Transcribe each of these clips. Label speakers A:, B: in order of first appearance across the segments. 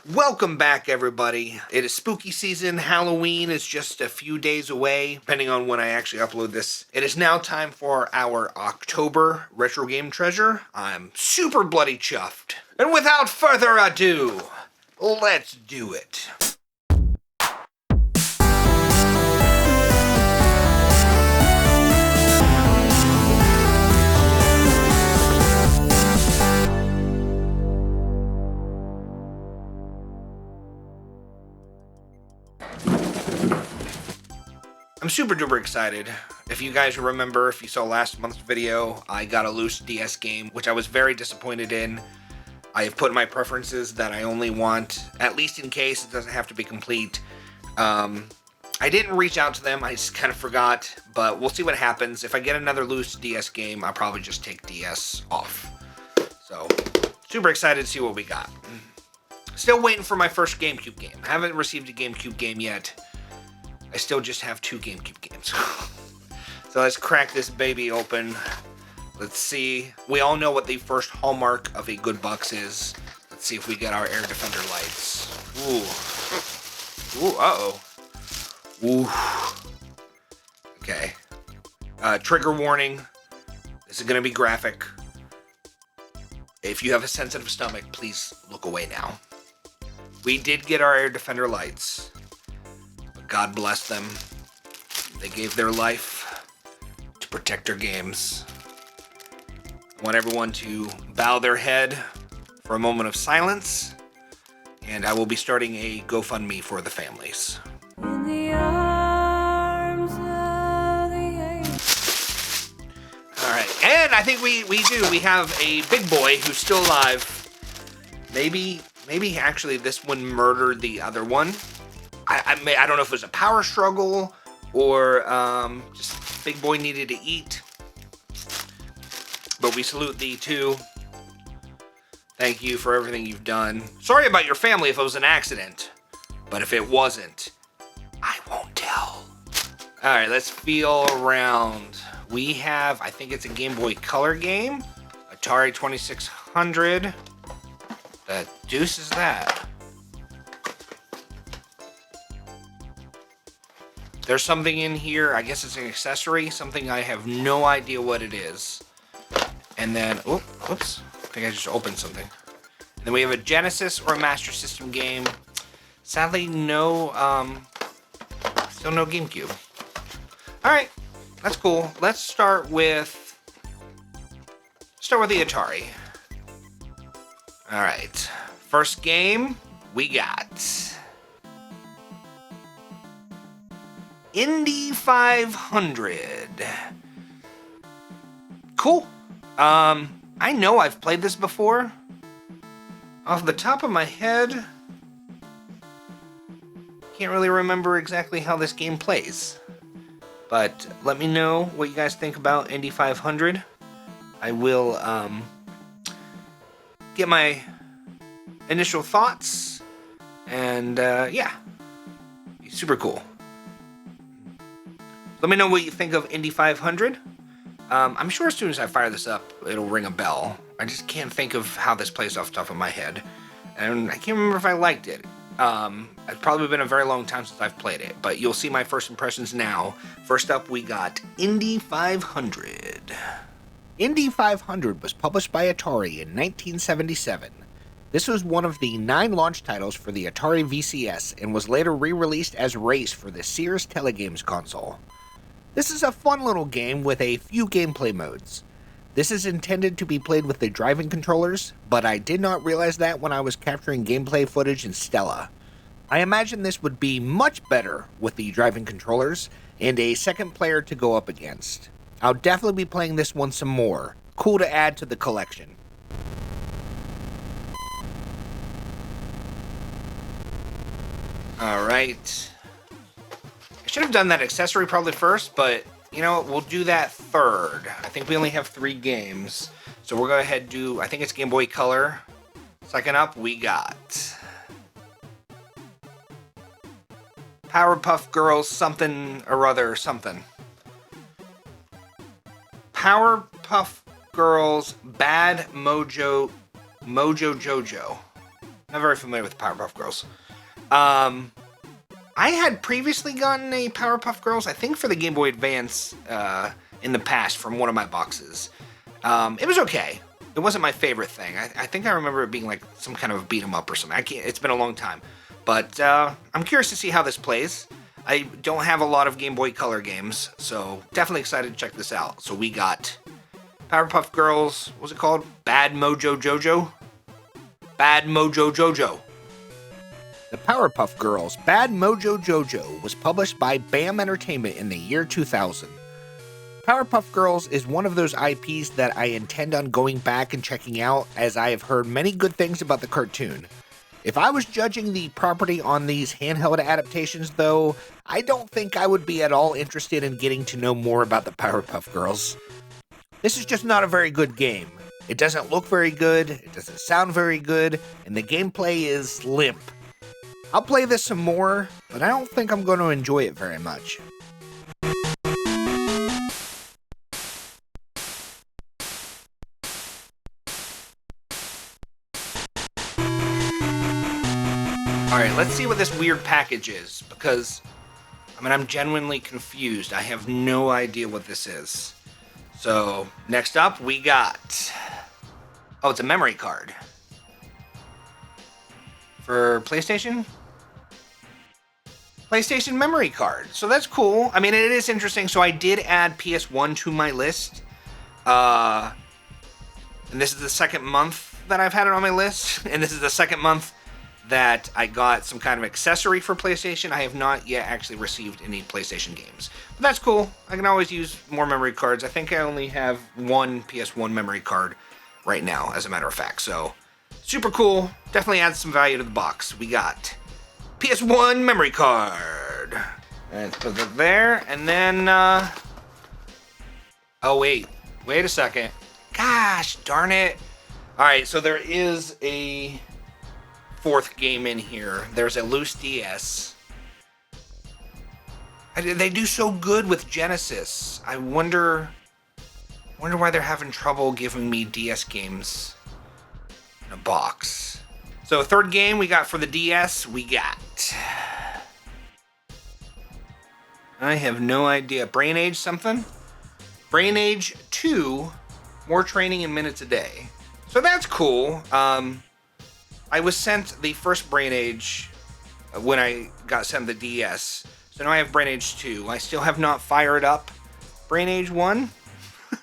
A: Welcome back, everybody. It is spooky season. Halloween is just a few days away, depending on when I actually upload this. It is now time for our October Retro Game Treasure. I'm super bloody chuffed. And without further ado, let's do it. I'm super duper excited. If you guys remember, if you saw last month's video, I got a loose DS game, which I was very disappointed in. I have put my preferences that I only want, at least in case, it doesn't have to be complete. I didn't reach out to them, I just kind of forgot, but we'll see what happens. If I get another loose DS game, I'll probably just take DS off. So, super excited to see what we got. Still waiting for my first GameCube game. I haven't received a GameCube game yet. I still just have 2 GameCube games. So let's crack this baby open. Let's see. We all know what the first hallmark of a good box is. Let's see if we get our air defender lights. Ooh. Ooh, uh-oh. Ooh. Okay. Trigger warning. This is going to be graphic. If you have a sensitive stomach, please look away now. We did get our air defender lights. God bless them. They gave their life to protect our games. I want everyone to bow their head for a moment of silence, and I will be starting a GoFundMe for the families. In the arms of the angel. All right, and I think we do. We have a big boy who's still alive. Maybe actually this one murdered the other one. I don't know if it was a power struggle or just big boy needed to eat. But we salute thee too. Thank you for everything you've done. Sorry about your family if it was an accident. But if it wasn't, I won't tell. Alright, let's feel around. We have, I think it's a Game Boy Color game. Atari 2600. The deuce is that? There's something in here, I guess it's an accessory, something I have no idea what it is. And then, whoops, I think I just opened something. And then we have a Genesis or a Master System game. Sadly, no, still no GameCube. Alright, that's cool. Let's start with the Atari. Alright, first game we got Indy 500. Cool. I know I've played this before. Off the top of my head, can't really remember exactly how this game plays. But let me know what you guys think about Indy 500. I will get my initial thoughts, and yeah, super cool. Let me know what you think of Indy 500. I'm sure as soon as I fire this up, it'll ring a bell. I just can't think of how this plays off the top of my head. And I can't remember if I liked it. It's probably been a very long time since I've played it, but you'll see my first impressions now. First up, we got Indy 500. Indy 500 was published by Atari in 1977. This was one of the 9 launch titles for the Atari VCS and was later re-released as Race for the Sears Telegames console. This is a fun little game with a few gameplay modes. This is intended to be played with the driving controllers, but I did not realize that when I was capturing gameplay footage in Stella. I imagine this would be much better with the driving controllers and a second player to go up against. I'll definitely be playing this one some more. Cool to add to the collection. Alright. I should have done that accessory probably first, but you know what, we'll do that third. I think we only have 3 games. So we'll go ahead and do, I think it's Game Boy Color. Second up, we got Powerpuff Girls something or other something. Powerpuff Girls Bad Mojo Jojo. Not very familiar with Powerpuff Girls. I had previously gotten a Powerpuff Girls, I think for the Game Boy Advance, in the past from one of my boxes. It was okay. It wasn't my favorite thing. I think I remember it being like some kind of beat 'em up or something. It's been a long time. But I'm curious to see how this plays. I don't have a lot of Game Boy Color games, so definitely excited to check this out. So we got Powerpuff Girls, what was it called? Bad Mojo Jojo? Bad Mojo Jojo. The Powerpuff Girls Bad Mojo Jojo was published by BAM Entertainment in the year 2000. Powerpuff Girls is one of those IPs that I intend on going back and checking out, as I have heard many good things about the cartoon. If I was judging the property on these handheld adaptations, though, I don't think I would be at all interested in getting to know more about the Powerpuff Girls. This is just not a very good game. It doesn't look very good, it doesn't sound very good, and the gameplay is limp. I'll play this some more, but I don't think I'm going to enjoy it very much. Alright, let's see what this weird package is, because, I'm genuinely confused. I have no idea what this is. So, next up, we got... Oh, it's a memory card. For PlayStation? PlayStation memory card. So that's cool. It is interesting. So I did add PS1 to my list. And this is the second month that I've had it on my list. And this is the second month that I got some kind of accessory for PlayStation. I have not yet actually received any PlayStation games. But that's cool. I can always use more memory cards. I think I only have one PS1 memory card right now, as a matter of fact. So, super cool. Definitely adds some value to the box. We got PS1 memory card. Let's put it there. And then, oh, wait a second. Gosh, darn it. Alright, so there is a fourth game in here. There's a loose DS. They do so good with Genesis. I wonder why they're having trouble giving me DS games in a box. So third game we got for the DS, we got... I have no idea. Brain Age something? Brain Age 2, more training in minutes a day. So that's cool. I was sent the first Brain Age when I got sent the DS. So now I have Brain Age 2. I still have not fired up Brain Age 1.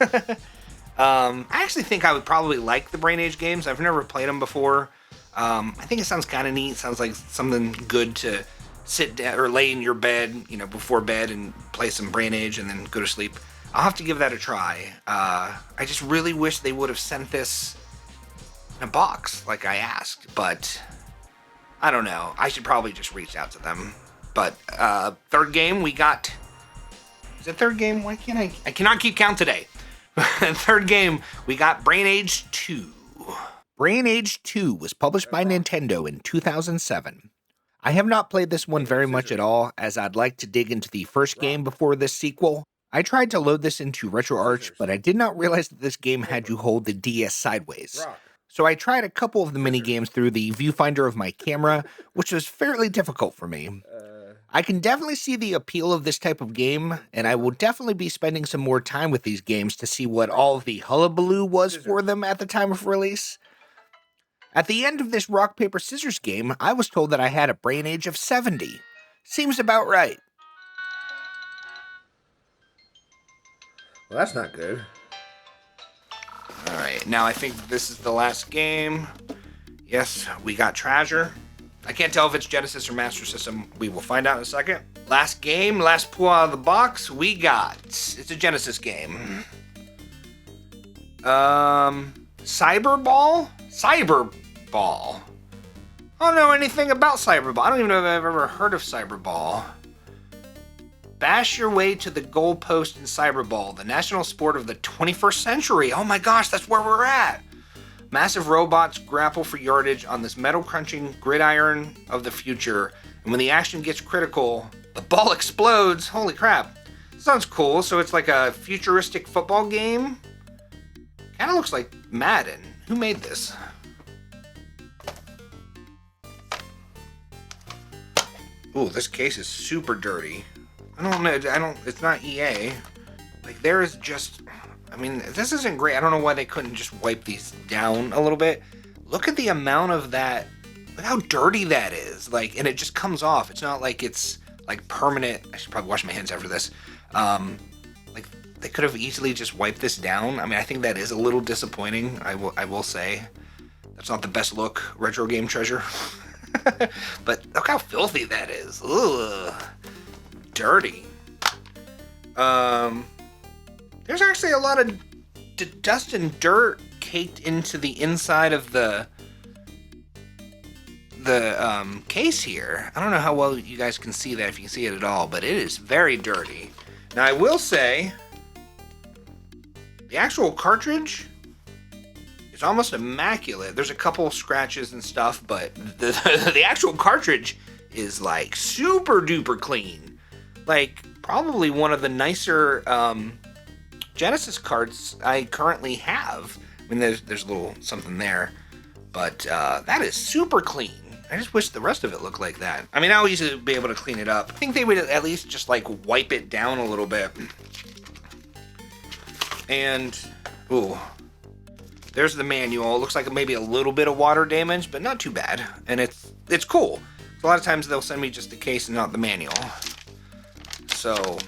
A: I actually think I would probably like the Brain Age games. I've never played them before. I think it sounds kind of neat. Sounds like something good to sit down or lay in your bed, before bed and play some Brain Age and then go to sleep. I'll have to give that a try. I just really wish they would have sent this in a box like I asked, but I don't know. I should probably just reach out to them. But third game we got... Is it third game? Why can't I cannot keep count today. Third game, we got Brain Age 2. Brain Age 2 was published by Nintendo in 2007. I have not played this one very much at all, as I'd like to dig into the first game before this sequel. I tried to load this into RetroArch, but I did not realize that this game had you hold the DS sideways. So I tried a couple of the minigames through the viewfinder of my camera, which was fairly difficult for me. I can definitely see the appeal of this type of game, and I will definitely be spending some more time with these games to see what all of the hullabaloo was for them at the time of release. At the end of this rock, paper, scissors game, I was told that I had a brain age of 70. Seems about right.
B: Well, that's not good.
A: Alright, now I think this is the last game. Yes, we got Treasure. I can't tell if it's Genesis or Master System. We will find out in a second. Last game, last pull out of the box, we got... It's a Genesis game. Cyberball? Cyberball. I don't know anything about Cyberball. I don't even know if I've ever heard of Cyberball. Bash your way to the goalpost in Cyberball, the national sport of the 21st century. Oh my gosh, that's where we're at. Massive robots grapple for yardage on this metal-crunching gridiron of the future. And when the action gets critical, the ball explodes. Holy crap. Sounds cool. So it's like a futuristic football game. Kind of looks like Madden. Who made this? Ooh, this case is super dirty. I don't know. It's not EA. Like, there is just. I mean, this isn't great. I don't know why they couldn't just wipe these down a little bit. Look at the amount of that. Look how dirty that is. Like, and it just comes off. It's not like it's like permanent. I should probably wash my hands after this. Like, they could have easily just wiped this down. I mean, I think that is a little disappointing. I will say. That's not the best look, retro game treasure. But look how filthy that is. Ugh. Dirty. There's actually a lot of dust and dirt caked into the inside of the case here. I don't know how well you guys can see that, if you can see it at all, but it is very dirty. Now, I will say, the actual cartridge is almost immaculate. There's a couple scratches and stuff, but the actual cartridge is like super duper clean. Like, probably one of the nicer Genesis cards I currently have. I mean, there's a little something there, but that is super clean. I just wish the rest of it looked like that. I mean, I'll easily be able to clean it up. I think they would at least just like wipe it down a little bit. And, ooh, there's the manual. It looks like maybe a little bit of water damage, but not too bad. And it's cool. A lot of times they'll send me just the case and not the manual. So,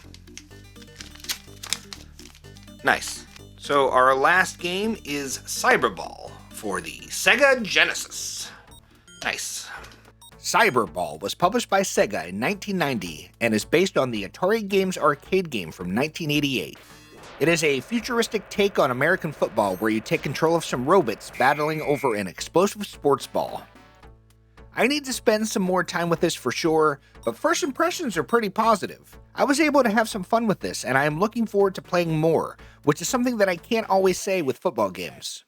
A: nice. So our last game is Cyberball for the Sega Genesis. Nice. Cyberball was published by Sega in 1990 and is based on the Atari Games arcade game from 1988. It is a futuristic take on American football where you take control of some robots battling over an explosive sports ball. I need to spend some more time with this for sure, but first impressions are pretty positive. I was able to have some fun with this, and I am looking forward to playing more, which is something that I can't always say with football games.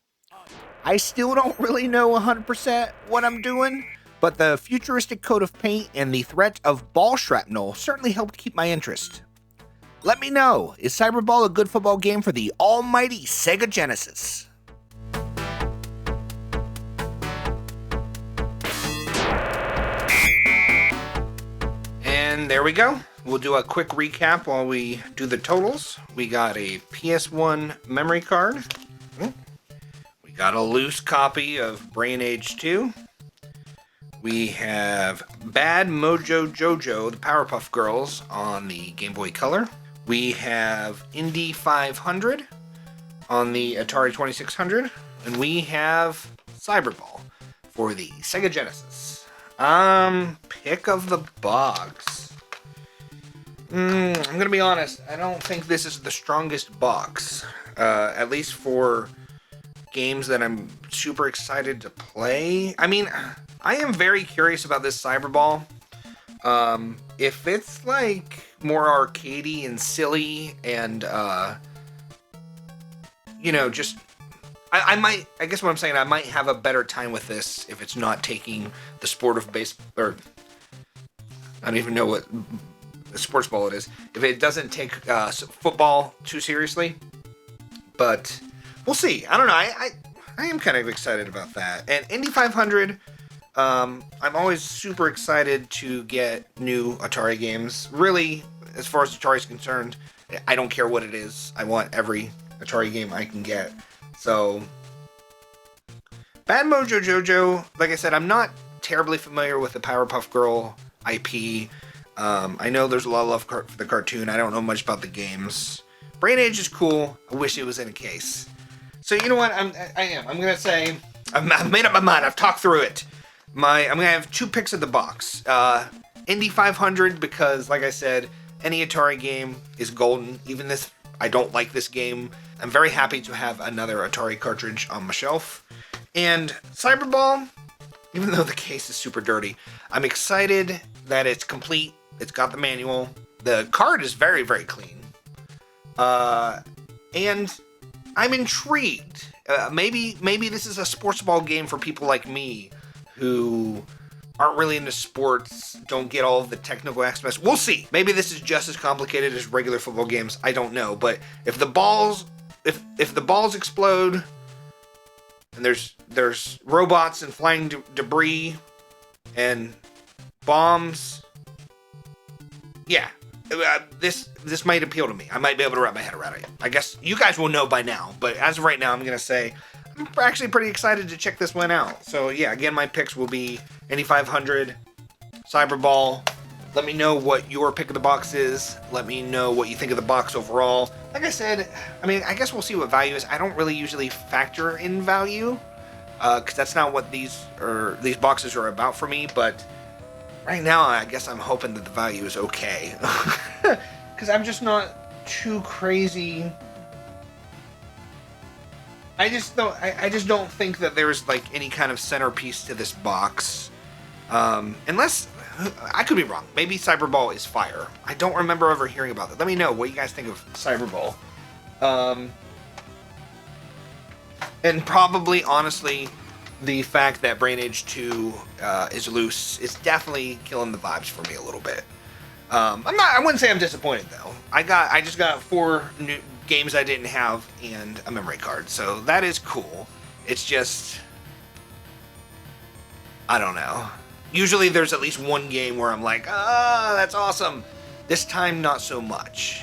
A: I still don't really know 100% what I'm doing, but the futuristic coat of paint and the threat of ball shrapnel certainly helped keep my interest. Let me know, is Cyberball a good football game for the almighty Sega Genesis? And there we go. We'll do a quick recap while we do the totals. We got a PS1 memory card. We got a loose copy of Brain Age 2. We have Bad Mojo Jojo, the Powerpuff Girls, on the Game Boy Color. We have Indy 500 on the Atari 2600. And we have Cyberball for the Sega Genesis. Pick of the box. I'm gonna be honest, I don't think this is the strongest box. At least for games that I'm super excited to play. I mean, I am very curious about this Cyberball. If it's like more arcadey and silly and just I guess what I'm saying, I might have a better time with this if it's not taking the sport of or I don't even know what sports ball it is. If it doesn't take football too seriously, but we'll see. I don't know. I am kind of excited about that. And Indy 500, I'm always super excited to get new Atari games. Really, as far as Atari is concerned, I don't care what it is. I want every Atari game I can get. So, Bad Mojo Jojo, like I said, I'm not terribly familiar with the Powerpuff Girl IP. I know there's a lot of love for the cartoon. I don't know much about the games. Brain Age is cool. I wish it was in a case. So you know what? I'm gonna say I've made up my mind. I've talked through it. I'm gonna have two picks of the box. Indy 500 because, like I said, any Atari game is golden. Even this, I don't like this game. I'm very happy to have another Atari cartridge on my shelf. And Cyberball, even though the case is super dirty, I'm excited that it's complete. It's got the manual. The card is very, very clean. And I'm intrigued. Maybe this is a sports ball game for people like me who aren't really into sports, don't get all of the technical aspects. We'll see. Maybe this is just as complicated as regular football games. I don't know. But if the balls explode and there's robots and flying debris and bombs yeah, this might appeal to me. I might be able to wrap my head around it. I guess you guys will know by now, but as of right now, I'm gonna say I'm actually pretty excited to check this one out. So yeah, again, my picks will be Indy 500, Cyberball. Let me know what your pick of the box is. Let me know what you think of the box overall. Like I said, I mean, I guess we'll see what value is. I don't really usually factor in value, because that's not what these boxes are about for me. But right now, I guess I'm hoping that the value is okay, because I'm just not too crazy. I just don't think that there's like any kind of centerpiece to this box, unless. I could be wrong. Maybe Cyberball is fire. I don't remember ever hearing about that. Let me know what you guys think of Cyberball. And probably, honestly, the fact that Brain Age 2 is loose is definitely killing the vibes for me a little bit. I wouldn't say I'm disappointed though. I just got 4 new games I didn't have and a memory card, so that is cool. It's just, I don't know. Usually there's at least one game where I'm like, that's awesome. This time, not so much.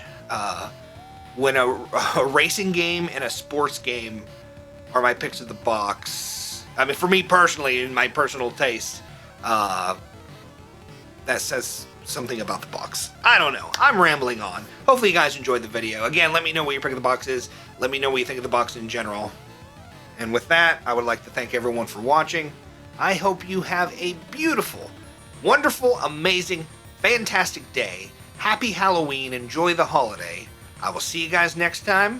A: When a racing game and a sports game are my picks of the box, I mean, for me personally, in my personal taste, that says something about the box. I don't know. I'm rambling on. Hopefully you guys enjoyed the video. Again, let me know what your pick of the box is. Let me know what you think of the box in general. And with that, I would like to thank everyone for watching. I hope you have a beautiful, wonderful, amazing, fantastic day. Happy Halloween. Enjoy the holiday. I will see you guys next time.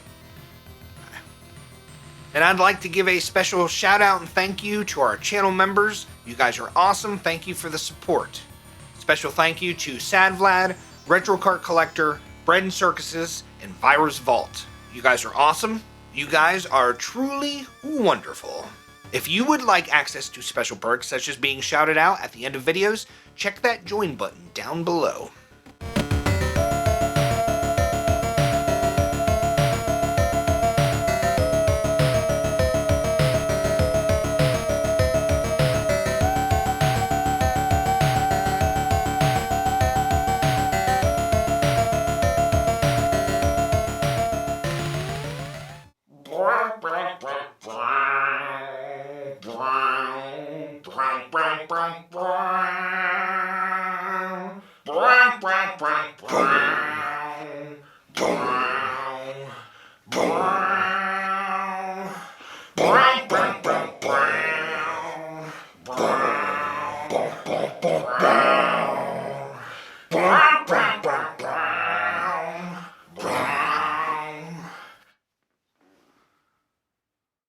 A: And I'd like to give a special shout out and thank you to our channel members. You guys are awesome. Thank you for the support. Special thank you to Sad Vlad, Retro Cart Collector, Bread and Circuses, and Virus Vault. You guys are awesome. You guys are truly wonderful. If you would like access to special perks such as being shouted out at the end of videos, check that join button down below.